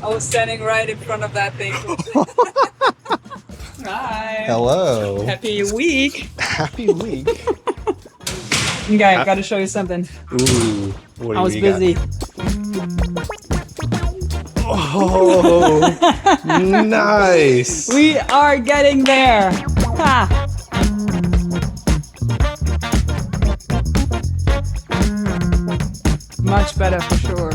I was standing right in front of that thing. Hi. Hello. Happy week. Happy week. Okay, I gotta show you something. Ooh. What do I was you got? busy. Oh, nice. We are getting there. Ha. Much better for sure.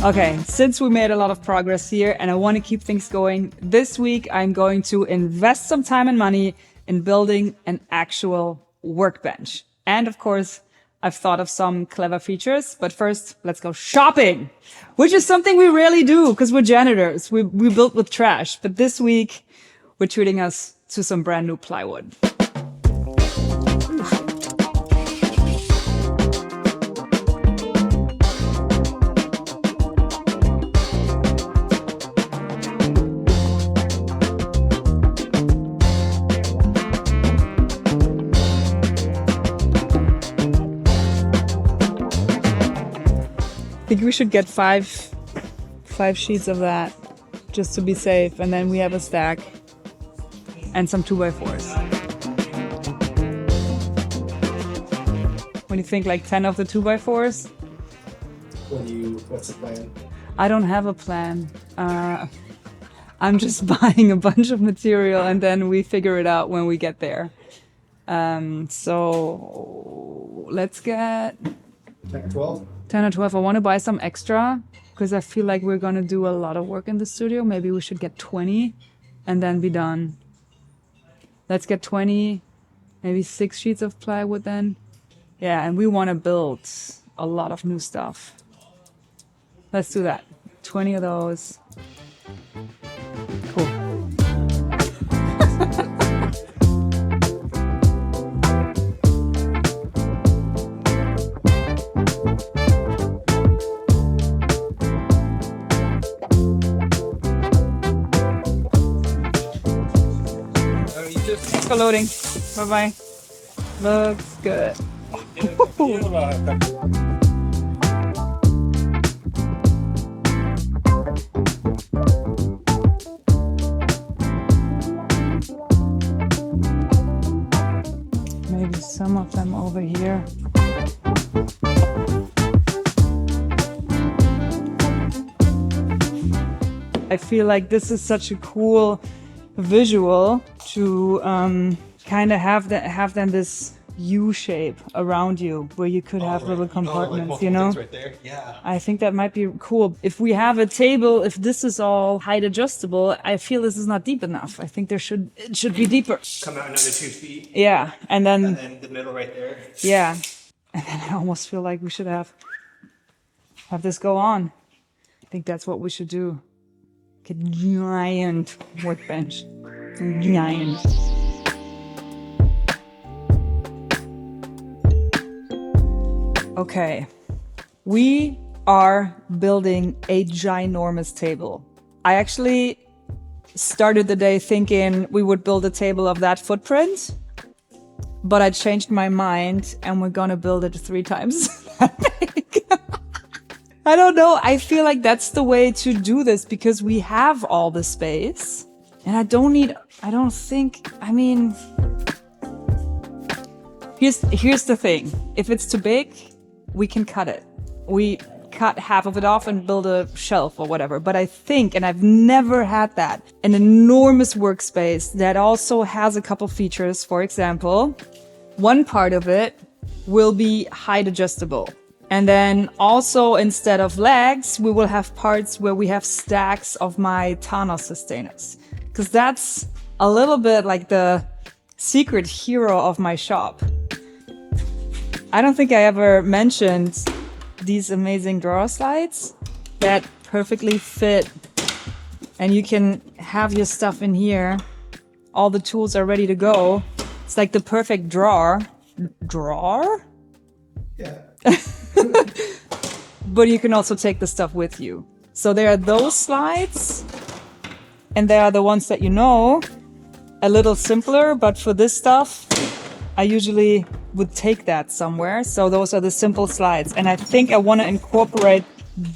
Okay, since we made a lot of progress here and I want to keep things going, this week I'm going to invest some time and money in building an actual workbench. And of course, I've thought of some clever features, but first let's go shopping, which is something we rarely do because we're janitors. We build with trash, but this week we're treating us to some brand new plywood. I think we should get five sheets of that just to be safe, and then we have a stack and some 2x4s. What do you think, like 10 of the 2x4s? What's the plan? I don't have a plan. I'm just buying a bunch of material and then we figure it out when we get there. So let's get 10 or 12? 10 or 12. I want to buy some extra because I feel like we're going to do a lot of work in the studio. Maybe we should get 20 and then be done. Let's get 20, maybe 6 sheets of plywood then. Yeah, and we want to build a lot of new stuff. Let's do that. 20 of those. Cool. Thanks for loading. Bye-bye. Looks good. Maybe some of them over here. I feel like this is such a cool visual to kind of have them this U shape around you where you could have little compartments, like you know? right there. Yeah. I think that might be cool. If we have a table, if this is all height adjustable, I feel this is not deep enough. I think it should be deeper. Come out another 2 feet. Yeah, and then the middle right there. yeah, and then I almost feel like we should have this go on. I think that's what we should do. A giant workbench. Giant. Okay, we are building a ginormous table. I actually started the day thinking we would build a table of that footprint, but I changed my mind and we're gonna build it 3 times that big. I don't know. I feel like that's the way to do this because we have all the space and here's the thing. If it's too big, we can cut it. We cut half of it off and build a shelf or whatever. But I think, and I've never had that, an enormous workspace that also has a couple features. For example, one part of it will be height adjustable. And then also instead of legs, we will have parts where we have stacks of my Thanos sustainers. Because that's a little bit like the secret hero of my shop. I don't think I ever mentioned these amazing drawer slides that perfectly fit. And you can have your stuff in here. All the tools are ready to go. It's like the perfect drawer. Drawer? Yeah. But you can also take the stuff with you. So there are those slides, and there are the ones that you know, a little simpler, but for this stuff, I usually would take that somewhere. So those are the simple slides. And I think I want to incorporate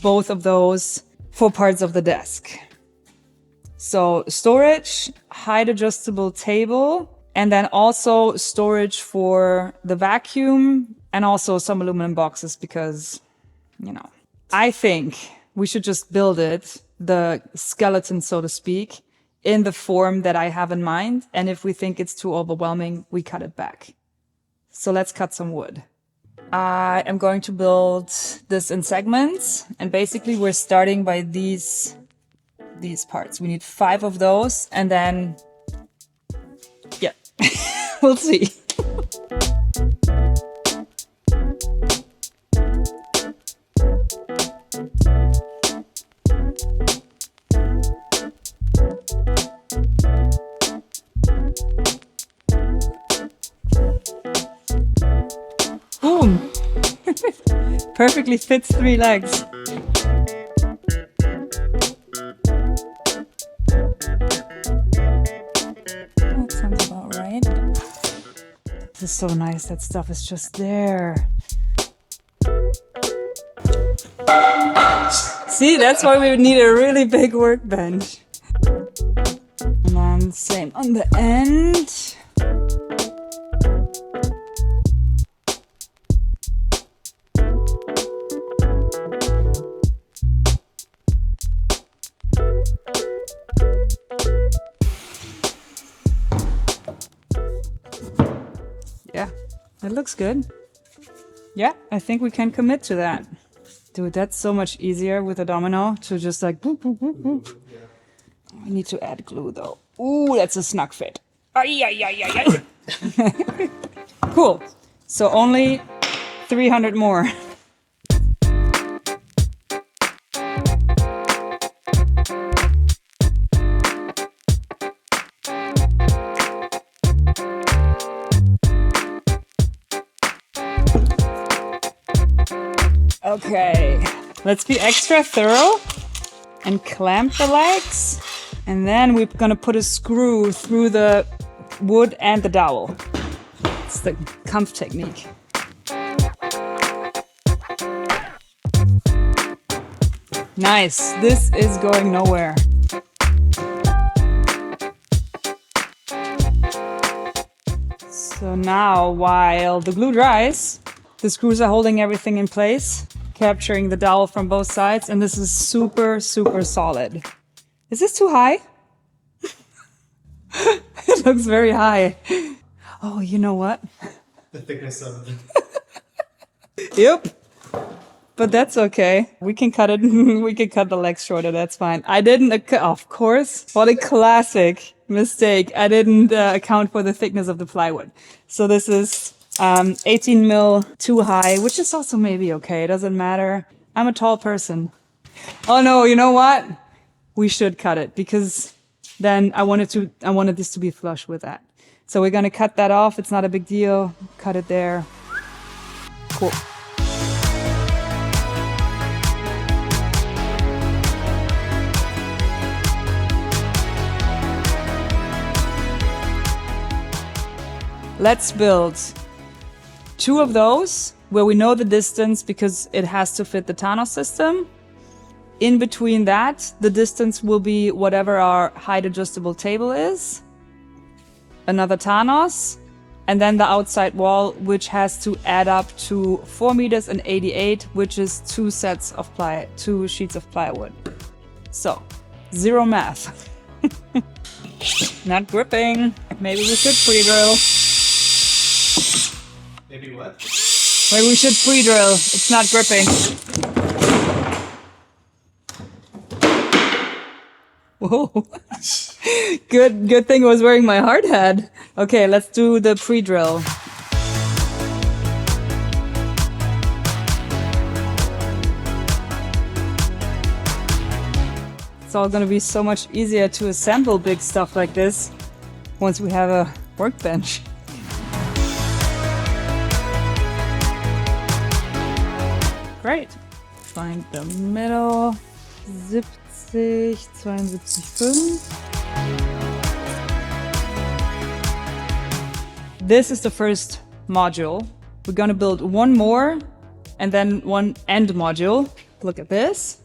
both of those 4 parts of the desk. So storage, height adjustable table, and then also storage for the vacuum and also some aluminum boxes because, you know, I think we should just build it, the skeleton, so to speak, in the form that I have in mind. And if we think it's too overwhelming, we cut it back. So let's cut some wood. I am going to build this in segments. And basically we're starting by these parts. We need 5 of those and then, yeah, we'll see. Boom! Perfectly fits 3 legs. That sounds about right. This is so nice, that stuff is just there. See, that's why we would need a really big workbench. And then same on the end. Yeah, that looks good. Yeah, I think we can commit to that. Dude, that's so much easier with a domino to just like boop, boop, boop, boop. We need to add glue though. Ooh, that's a snug fit. Ay, ay, ay, ay, ay. Cool. So only 300 more. Okay, let's be extra thorough and clamp the legs. And then we're gonna put a screw through the wood and the dowel. It's the Kampf technique. Nice, this is going nowhere. So now, while the glue dries, the screws are holding everything in place, capturing the dowel from both sides, and this is super, super solid. Is this too high? It looks very high. Oh, you know what? The thickness of the... Yep. But that's okay. We can cut it. We can cut the legs shorter. That's fine. I didn't, of course, what a classic mistake. I didn't account for the thickness of the plywood. So this is 18 mil too high, which is also maybe okay. It doesn't matter. I'm a tall person. Oh no, you know what? We should cut it because then I wanted this to be flush with that. So we're gonna cut that off. It's not a big deal. Cut it there. Cool. Let's build 2 of those where we know the distance because it has to fit the Thanos system. In between that, the distance will be whatever our height adjustable table is. Another Thanos, and then the outside wall, which has to add up to 4 meters and 88, which is 2 sheets of plywood. So, 0 math. Not gripping. Maybe we should pre-drill. Maybe what? Maybe we should pre-drill. It's not gripping. Whoa. Good thing I was wearing my hard hat. Okay, let's do the pre-drill. It's all gonna be so much easier to assemble big stuff like this once we have a workbench. Great. Find the middle. 70, 72,5. This is the first module. We're gonna build one more and then one end module. Look at this.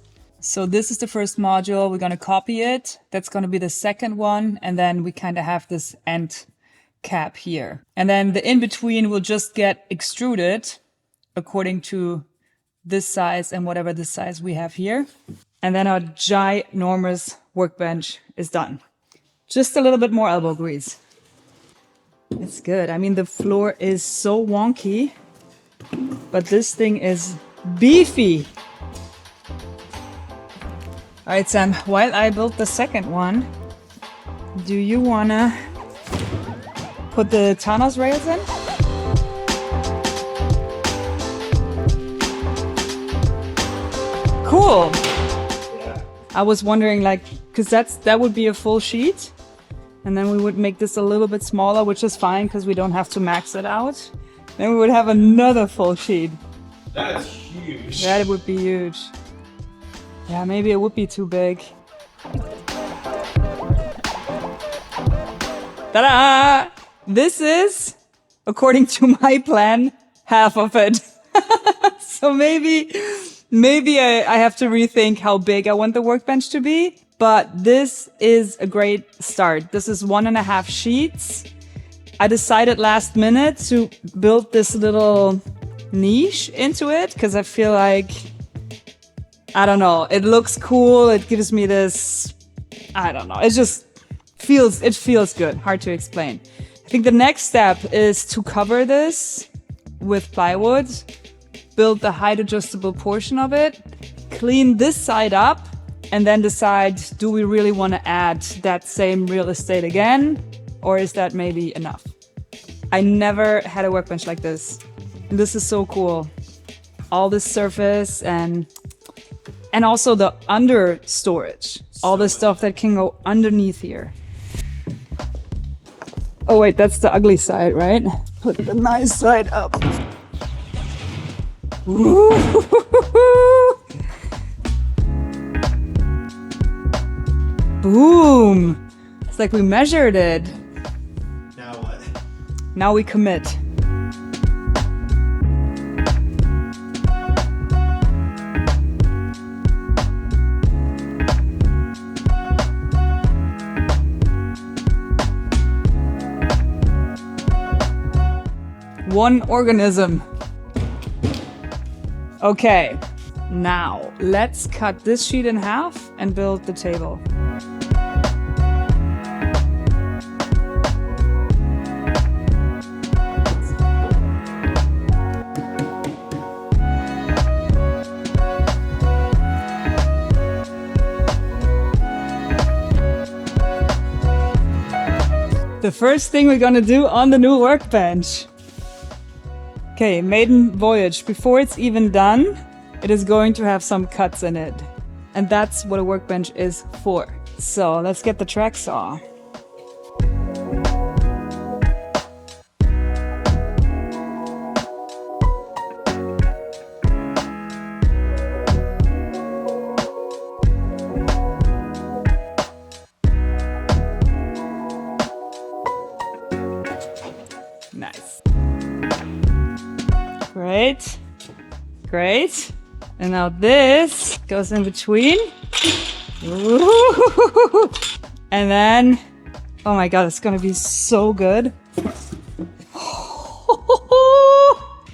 So this is the first module. We're going to copy it. That's going to be the second one. And then we kind of have this end cap here. And then the in-between will just get extruded according to this size and whatever the size we have here. And then our ginormous workbench is done. Just a little bit more elbow grease. It's good. I mean, the floor is so wonky, but this thing is beefy. All right, Sam, while I build the second one, do you wanna put the Thanos rails in? Cool. Yeah. I was wondering, like, because that would be a full sheet, and then we would make this a little bit smaller, which is fine because we don't have to max it out. Then we would have another full sheet. That's huge. That would be huge. Yeah, maybe it would be too big. Ta-da! This is, according to my plan, half of it. So maybe I have to rethink how big I want the workbench to be. But this is a great start. This is 1.5 sheets. I decided last minute to build this little niche into it because I feel like, I don't know, it looks cool. It gives me this, I don't know. It just feels good. Hard to explain. I think the next step is to cover this with plywood, build the height adjustable portion of it, clean this side up, and then decide, do we really want to add that same real estate again? Or is that maybe enough? I never had a workbench like this. And this is so cool. All this surface and also the under storage. All the stuff that can go underneath here. Oh wait, that's the ugly side, right? Put the nice side up. Ooh. Boom! It's like we measured it. Now what? Now we commit. One organism. Okay, now let's cut this sheet in half and build the table. The first thing we're gonna do on the new workbench. Okay, maiden voyage. Before it's even done, it is going to have some cuts in it. And that's what a workbench is for. So let's get the track saw. Nice. Great. Great. And now this goes in between. Ooh. And then, oh my God, it's gonna be so good.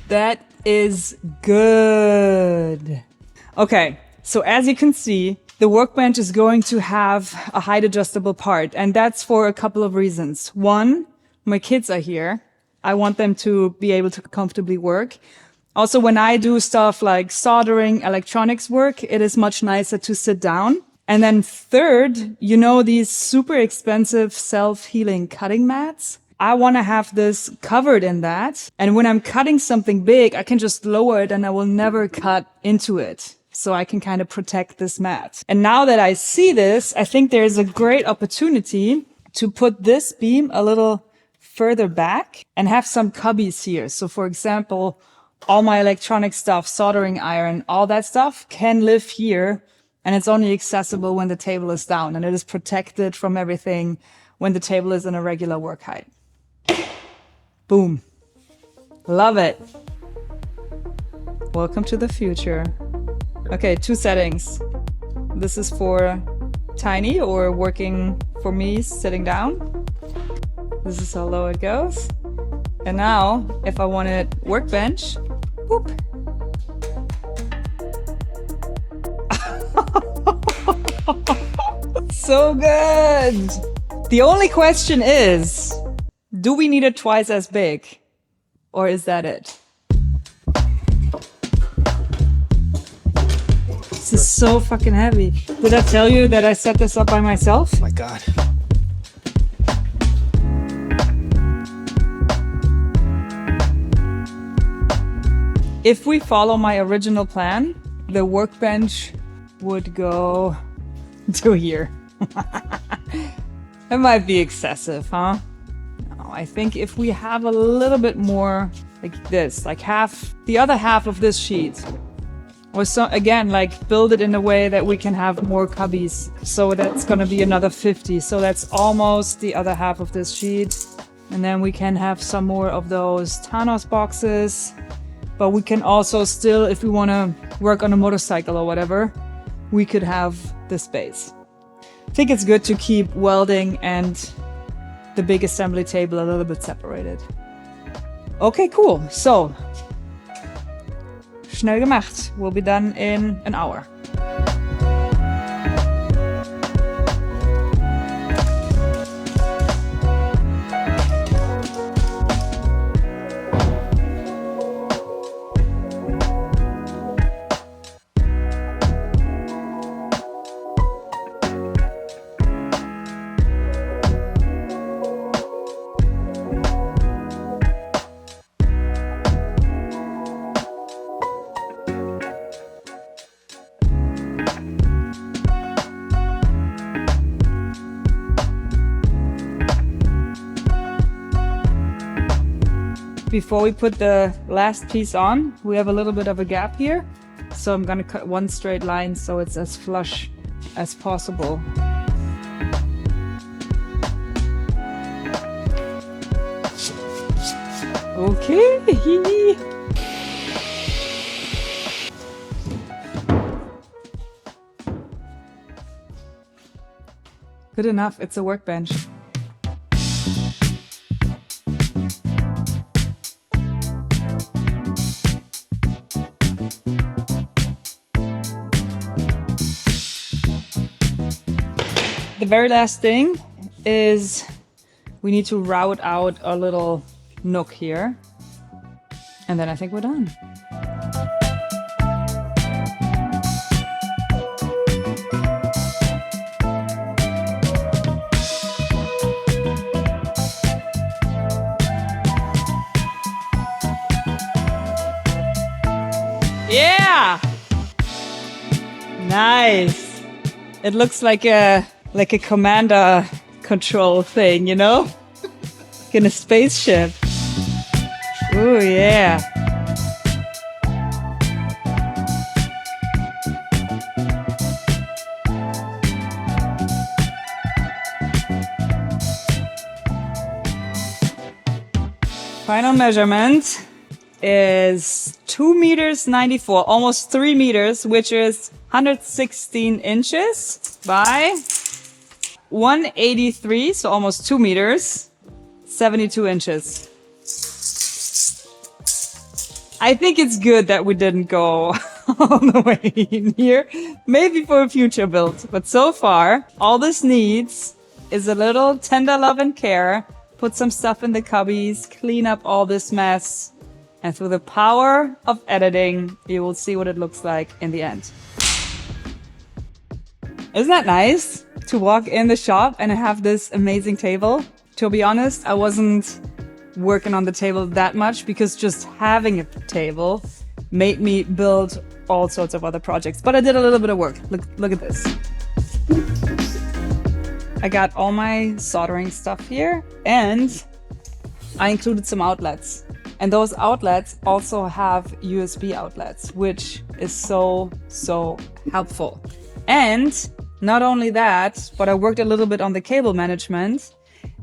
That is good. Okay, so as you can see, the workbench is going to have a height adjustable part, and that's for a couple of reasons. One, my kids are here. I want them to be able to comfortably work. Also, when I do stuff like soldering, electronics work, it is much nicer to sit down. And then third, you know, these super expensive self-healing cutting mats? I want to have this covered in that. And when I'm cutting something big, I can just lower it and I will never cut into it. So I can kind of protect this mat. And now that I see this, I think there's a great opportunity to put this beam a little further back and have some cubbies here. So for example, all my electronic stuff, soldering iron, all that stuff can live here, and it's only accessible when the table is down, and it is protected from everything when the table is in a regular work height. Boom. Love it. Welcome to the future. Okay, 2 settings. this is for tiny or working for me sitting down. This is how low it goes. And now, if I wanted workbench, whoop. So good! The only question is, do we need it twice as big? Or is that it? This is so fucking heavy. Did I tell you that I set this up by myself? Oh my God. If we follow my original plan, the workbench would go to here. It might be excessive, huh? No, I think if we have a little bit more like this, like half, the other half of this sheet, or so, again, like build it in a way that we can have more cubbies. So that's gonna be another 50. So that's almost the other half of this sheet. And then we can have some more of those Thanos boxes. But we can also still, if we wanna work on a motorcycle or whatever, we could have this space. I think it's good to keep welding and the big assembly table a little bit separated. Okay, cool. So, schnell gemacht. We'll be done in an hour. Before we put the last piece on, we have a little bit of a gap here. So I'm gonna cut one straight line so it's as flush as possible. Okay. Good enough, it's a workbench. The very last thing is we need to route out a little nook here. And then I think we're done. Yeah! Nice. It looks like a commander control thing, you know? Like in a spaceship. Ooh, yeah. Final measurement is 2 meters 94, almost 3 meters, which is 116 inches by 183, so almost 2 meters, 72 inches. I think it's good that we didn't go all the way in here. Maybe for a future build. But so far, all this needs is a little tender love and care. Put some stuff in the cubbies, clean up all this mess. And through the power of editing, you will see what it looks like in the end. Isn't that nice? To walk in the shop and have this amazing table. To be honest, I wasn't working on the table that much because just having a table made me build all sorts of other projects. But I did a little bit of work. Look at this. I got all my soldering stuff here and I included some outlets. And those outlets also have USB outlets, which is so helpful. And not only that, but I worked a little bit on the cable management.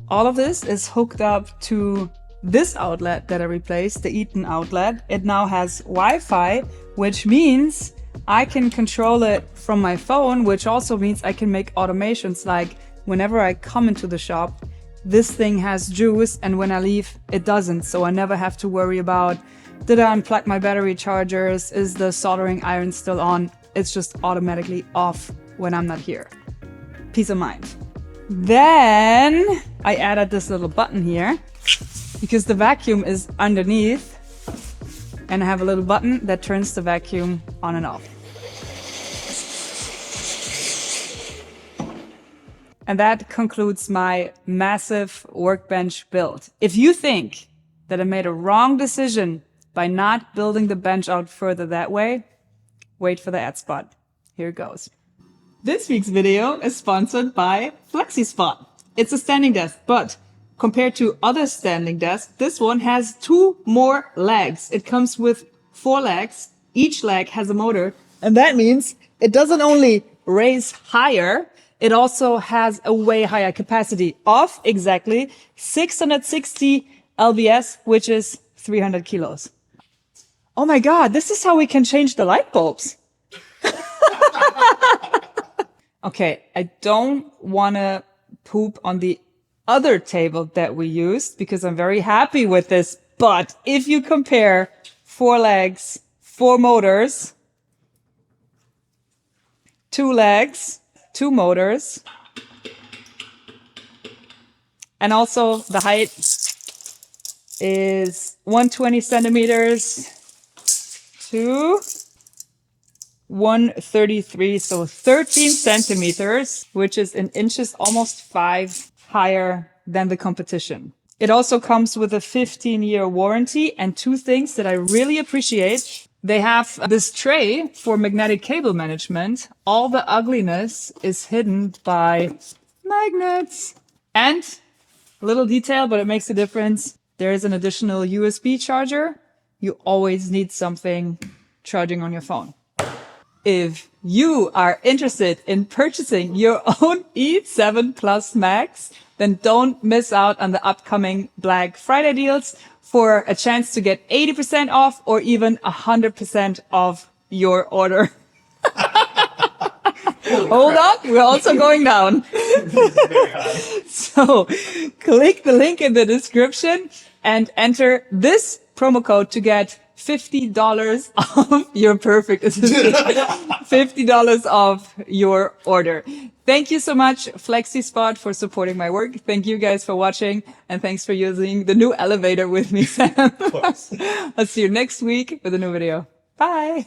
All of this is hooked up to this outlet that I replaced, the Eaton outlet. It now has Wi-Fi, which means I can control it from my phone, which also means I can make automations like whenever I come into the shop, this thing has juice, and when I leave, it doesn't. So I never have to worry about, did I unplug my battery chargers? Is the soldering iron still on? It's just automatically off when I'm not here. Peace of mind. Then I added this little button here because the vacuum is underneath, and I have a little button that turns the vacuum on and off. And that concludes my massive Workbench build. If you think that I made a wrong decision by not building the bench out further that way, wait for the ad spot. Here it goes. This week's video is sponsored by FlexiSpot. It's a standing desk, but compared to other standing desks, this one has 2 more legs. It comes with 4 legs. Each leg has a motor, and that means it doesn't only raise higher, it also has a way higher capacity of exactly 660 lbs, which is 300 kilos. Oh my God, this is how we can change the light bulbs. Okay, I don't want to poop on the other table that we used because I'm very happy with this. But if you compare 4 legs, 4 motors, 2 legs, 2 motors, and also the height is 120 centimeters to 133, so 13 centimeters, which is in inches, almost 5 higher than the competition. It also comes with a 15-year warranty, and 2 things that I really appreciate. They have this tray for magnetic cable management. All the ugliness is hidden by magnets. And a little detail, but it makes a difference. There is an additional USB charger. You always need something charging on your phone. If you are interested in purchasing your own E7 Plus Max, then don't miss out on the upcoming Black Friday deals for a chance to get 80% off or even 100% off your order. Hold on, we're also going down. So click the link in the description and enter this promo code to get $50 off your perfect assistant. $50 off your order. Thank you so much, FlexiSpot, for supporting my work. Thank you guys for watching, and thanks for using the new elevator with me, Sam. Of course. I'll see you next week with a new video. Bye.